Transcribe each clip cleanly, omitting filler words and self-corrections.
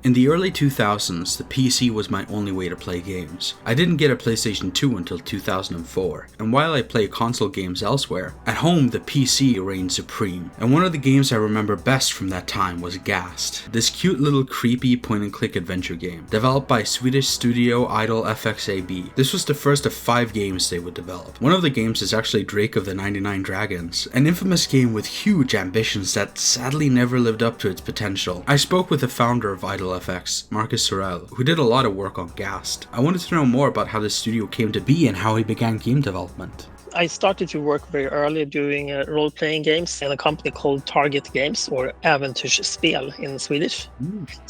In the early 2000s, the PC was my only way to play games. I didn't get a PlayStation 2 until 2004, and while I play console games elsewhere, at home the PC reigned supreme. And one of the games I remember best from that time was Gast, this cute little creepy point-and-click adventure game, developed by Swedish studio Idle FX AB. This was the first of 5 games they would develop. One of the games is actually Drake of the 99 Dragons, an infamous game with huge ambitions that sadly never lived up to its potential. I spoke with the founder of Idle FX, Marcus Thorell, who did a lot of work on Gast. I wanted to know more about how the studio came to be and how he began game development. I started to work very early doing role-playing games in a company called Target Games, or Äventyrsspel in Swedish.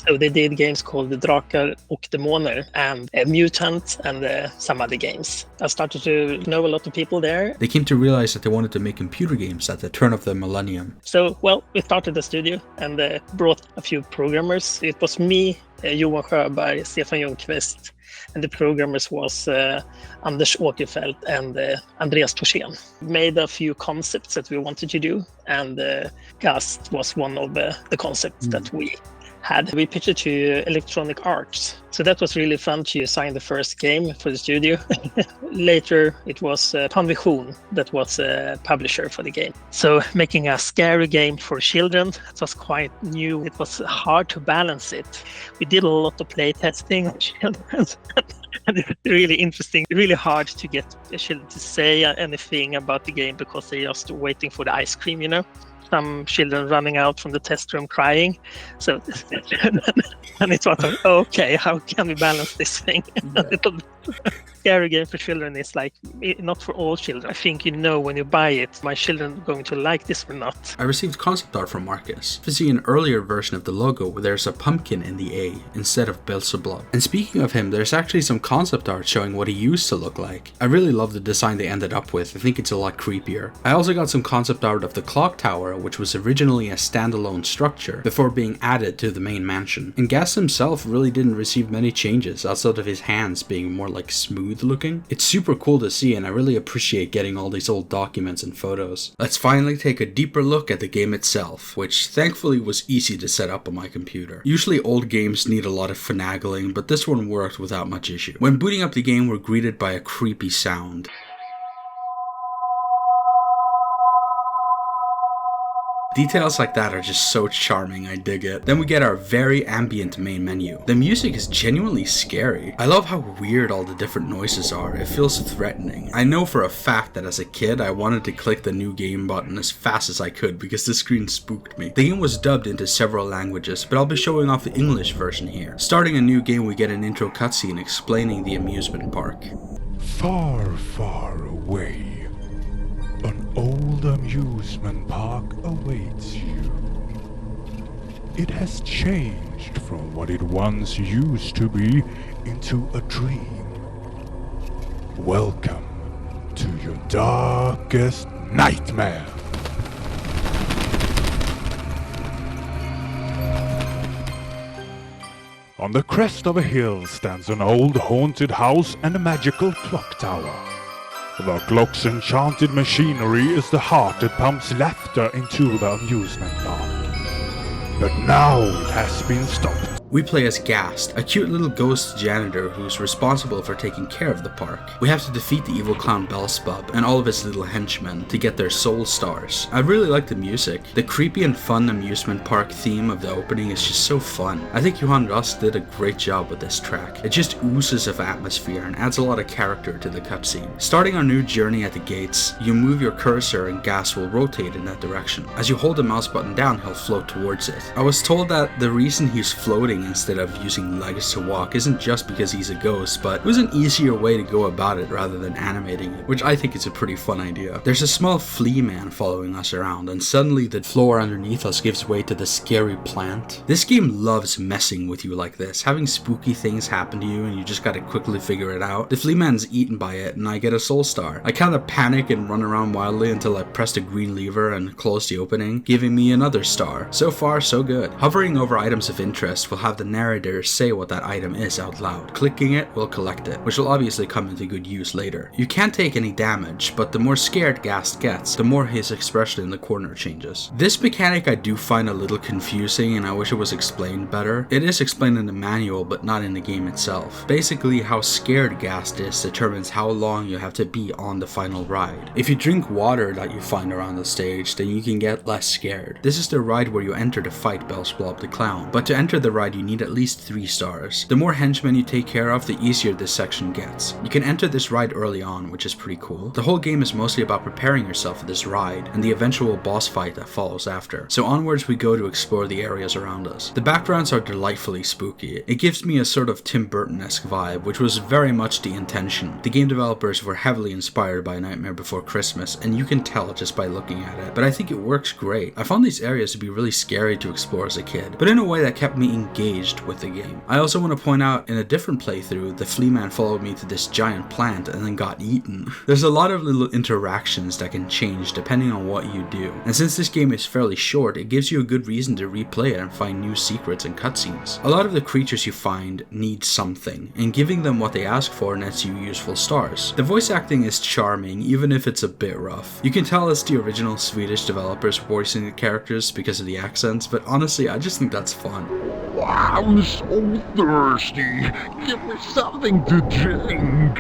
So they did games called Drakar och Demoner and Mutant and some other games. I started to know a lot of people there. They came to realize that they wanted to make computer games at the turn of the millennium. So, well, we started the studio and brought a few programmers. It was me, Johan Sjöberg, Stefan Ljungqvist, and the programmers was Anders Åkerfeldt and Andreas Torsén. Made a few concepts that we wanted to do, and Gast was one of the concepts that we had. We pitched it to Electronic Arts. So that was really fun to sign the first game for the studio. Later, it was Panvision that was a publisher for the game. So making a scary game for children, it was quite new. It was hard to balance it. We did a lot of play testing on children. And it's really interesting, really hard to get children to say anything about the game because they're just waiting for the ice cream, you know. Some children running out from the test room crying. So, and it was like, okay, how can we balance this thing? Scary game for children is like, not for all children. I think you know when you buy it, my children are going to like this or not. I received concept art from Marcus. To see an earlier version of the logo where there's a pumpkin in the A instead of Beelzebub. And speaking of him, there's actually some concept art showing what he used to look like. I really love the design they ended up with. I think it's a lot creepier. I also got some concept art of the clock tower, which was originally a standalone structure before being added to the main mansion. And Gast himself really didn't receive many changes outside of his hands being more like smooth looking. It's super cool to see, and I really appreciate getting all these old documents and photos. Let's finally take a deeper look at the game itself, which thankfully was easy to set up on my computer. Usually old games need a lot of finagling, but this one worked without much issue. When booting up the game, we're greeted by a creepy sound. Details like that are just so charming, I dig it. Then we get our very ambient main menu. The music is genuinely scary. I love how weird all the different noises are. It feels threatening. I know for a fact that as a kid, I wanted to click the new game button as fast as I could because the screen spooked me. The game was dubbed into several languages, but I'll be showing off the English version here. Starting a new game, we get an intro cutscene explaining the amusement park. Far, far away, an old amusement park awaits you. It has changed from what it once used to be into a dream. Welcome to your darkest nightmare. On the crest of a hill stands an old haunted house and a magical clock tower. The clock's enchanted machinery is the heart that pumps laughter into the amusement park. But now it has been stopped. We play as Gast, a cute little ghost janitor who's responsible for taking care of the park. We have to defeat the evil clown Beelzebub and all of his little henchmen to get their soul stars. I really like the music. The creepy and fun amusement park theme of the opening is just so fun. I think Johan Egerktanz did a great job with this track. It just oozes of atmosphere and adds a lot of character to the cutscene. Starting our new journey at the gates, you move your cursor and Gast will rotate in that direction. As you hold the mouse button down, he'll float towards it. I was told that the reason he's floating instead of using legs to walk isn't just because he's a ghost, but it was an easier way to go about it rather than animating it, which I think is a pretty fun idea. There's a small flea man following us around, and suddenly the floor underneath us gives way to the scary plant. This game loves messing with you like this, having spooky things happen to you and you just gotta quickly figure it out. The flea man's eaten by it and I get a soul star. I kinda panic and run around wildly until I press the green lever and close the opening, giving me another star. So far, so good. Hovering over items of interest will have the narrator say what that item is out loud. Clicking it will collect it, which will obviously come into good use later. You can't take any damage, but the more scared Gast gets, the more his expression in the corner changes. This mechanic I do find a little confusing and I wish it was explained better. It is explained in the manual but not in the game itself. Basically, how scared Gast is determines how long you have to be on the final ride. If you drink water that you find around the stage, then you can get less scared. This is the ride where you enter to fight Belzebub the Clown, but to enter the ride you need at least 3 stars. The more henchmen you take care of, the easier this section gets. You can enter this ride early on, which is pretty cool. The whole game is mostly about preparing yourself for this ride and the eventual boss fight that follows after. So onwards we go to explore the areas around us. The backgrounds are delightfully spooky. It gives me a sort of Tim Burton-esque vibe, which was very much the intention. The game developers were heavily inspired by Nightmare Before Christmas, and you can tell just by looking at it, but I think it works great. I found these areas to be really scary to explore as a kid, but in a way that kept me engaged with the game. I also want to point out, in a different playthrough, the flea man followed me to this giant plant and then got eaten. There's a lot of little interactions that can change depending on what you do, and since this game is fairly short, it gives you a good reason to replay it and find new secrets and cutscenes. A lot of the creatures you find need something, and giving them what they ask for nets you useful stars. The voice acting is charming, even if it's a bit rough. You can tell it's the original Swedish developers voicing the characters because of the accents, but honestly, I just think that's fun. I'm so thirsty. Give me something to drink.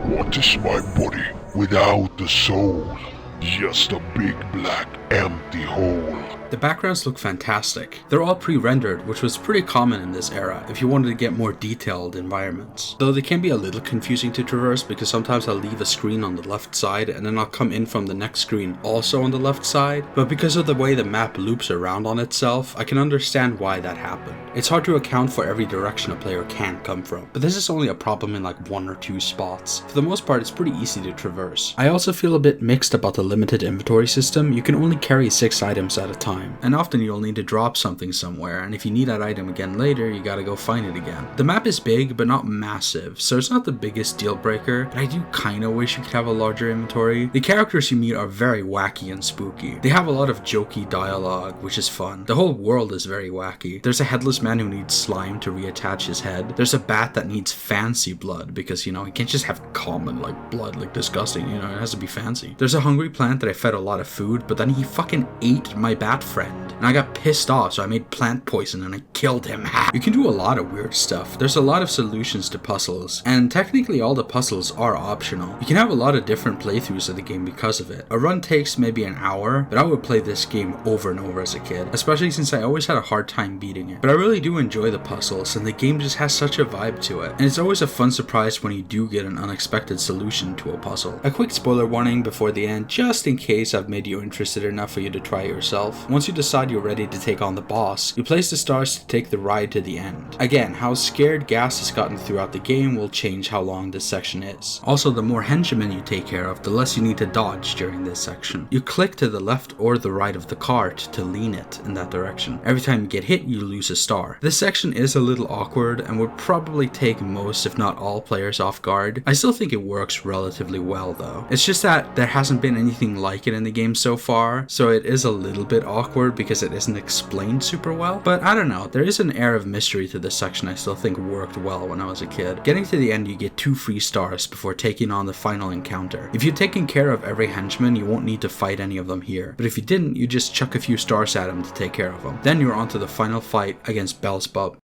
What is my body without the soul? Just a big black empty hole. The backgrounds look fantastic. They're all pre-rendered, which was pretty common in this era if you wanted to get more detailed environments. Though they can be a little confusing to traverse because sometimes I'll leave a screen on the left side and then I'll come in from the next screen also on the left side, but because of the way the map loops around on itself, I can understand why that happened. It's hard to account for every direction a player can come from, but this is only a problem in like 1 or 2 spots. For the most part, it's pretty easy to traverse. I also feel a bit mixed about the limited inventory system. You can only carry 6 items at a time, and often you'll need to drop something somewhere, and if you need that item again later, you gotta go find it again. The map is big, but not massive, so it's not the biggest deal breaker, but I do kinda wish you could have a larger inventory. The characters you meet are very wacky and spooky. They have a lot of jokey dialogue, which is fun. The whole world is very wacky. There's a headless man who needs slime to reattach his head. There's a bat that needs fancy blood, because, you know, he can't just have common, like, blood, like, disgusting, you know, it has to be fancy. There's a hungry plant that I fed a lot of food, but then he fucking ate my bat friend, and I got pissed off, so I made plant poison and I killed him. You can do a lot of weird stuff. There's a lot of solutions to puzzles, and technically all the puzzles are optional. You can have a lot of different playthroughs of the game because of it. A run takes maybe an hour, but I would play this game over and over as a kid, especially since I always had a hard time beating it. But I really do enjoy the puzzles, and the game just has such a vibe to it, and it's always a fun surprise when you do get an unexpected solution to a puzzle. A quick spoiler warning before the end, just in case I've made you interested enough for you to try it yourself. Once you decide you're ready to take on the boss, you place the stars to take the ride to the end. Again, how scared Gast has gotten throughout the game will change how long this section is. Also, the more henchmen you take care of, the less you need to dodge during this section. You click to the left or the right of the cart to lean it in that direction. Every time you get hit, you lose a star. This section is a little awkward and would probably take most, if not all, players off guard. I still think it works relatively well though. It's just that there hasn't been anything like it in the game so far, so it is a little bit awkward because it isn't explained super well, but I don't know, there is an air of mystery to this section I still think worked well when I was a kid. Getting to the end, you get 2 free stars before taking on the final encounter. If you'd taken care of every henchman, you won't need to fight any of them here, but if you didn't, you just chuck a few stars at him to take care of them. Then you're on to the final fight against Belzebub.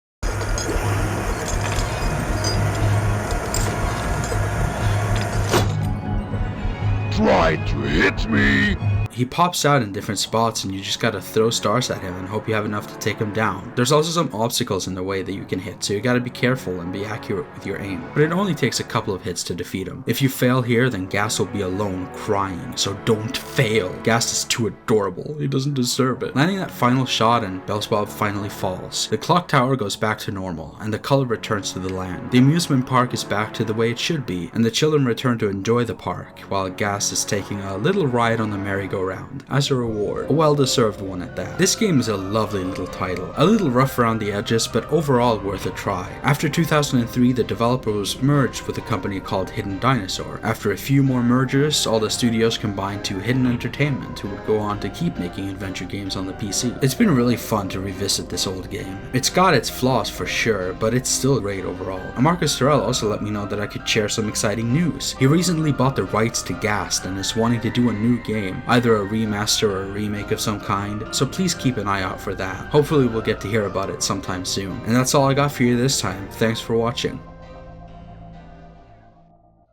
Try to hit me! He pops out in different spots and you just gotta throw stars at him and hope you have enough to take him down. There's also some obstacles in the way that you can hit, so you gotta be careful and be accurate with your aim. But it only takes a couple of hits to defeat him. If you fail here, then Gast will be alone crying, so don't fail. Gast is too adorable, he doesn't deserve it. Landing that final shot and Belzebub finally falls. The clock tower goes back to normal and the color returns to the land. The amusement park is back to the way it should be, and the children return to enjoy the park while Gast is taking a little ride on the merry-go-round around, as a reward, a well-deserved one at that. This game is a lovely little title, a little rough around the edges, but overall worth a try. After 2003, the developer was merged with a company called Hidden Dinosaur. After a few more mergers, all the studios combined to Hidden Entertainment, who would go on to keep making adventure games on the PC. It's been really fun to revisit this old game. It's got its flaws for sure, but it's still great overall. And Marcus Thorell also let me know that I could share some exciting news. He recently bought the rights to Gast and is wanting to do a new game, either a remaster or a remake of some kind, so please keep an eye out for that. Hopefully we'll get to hear about it sometime soon. And that's all I got for you this time. Thanks for watching.